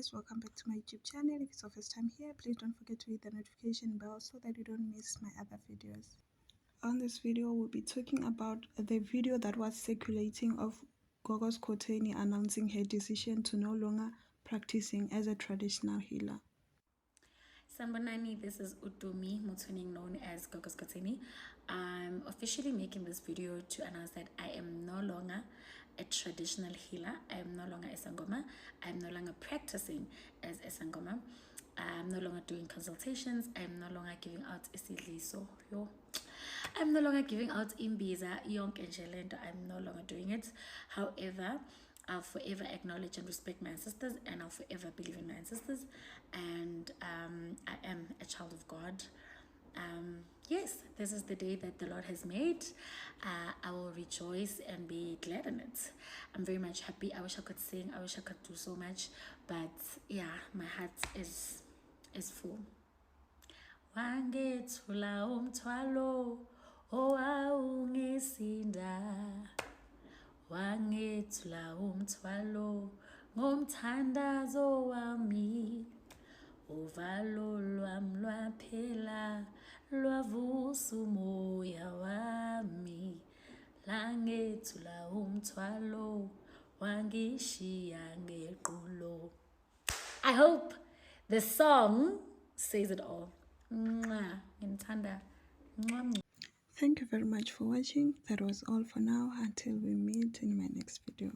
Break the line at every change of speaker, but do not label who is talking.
guys, welcome back to my YouTube channel. If it's your first time here, please don't forget to hit the notification bell so that you don't miss my other videos. On this video, we'll be talking about the video that was circulating of Gogo Skhotheni announcing her decision to no longer practicing as a traditional healer.
Sanbonani, this is Utumi Mutsuning, known as Gogo Skhotheni. I'm officially making this video to announce that I am no longer a traditional healer. I am no longer a Sangoma. I'm no longer practicing as a Sangoma. I'm no longer doing consultations. I'm no longer giving out isidliso. I'm no longer giving out imbiza, yonke nje lento. I'm no longer doing it. However, I'll forever acknowledge and respect my ancestors, and I'll forever believe in my ancestors, and I am a child of God. Yes, this is the day that the Lord has made. I will rejoice and be glad in it. I'm very much happy. I wish I could sing. I wish I could do so much, but yeah, my heart is full. Wangethula umthwalo owawungisinda, wangethula umthwalo ngomthandazo wami, uvalo lwami lwaphela lwavusa umoya wami, langethula umthwalo wangishiya ngequlo. I hope the song says it all.
Thank you very much for watching. That was all for now. Until we meet in my next video.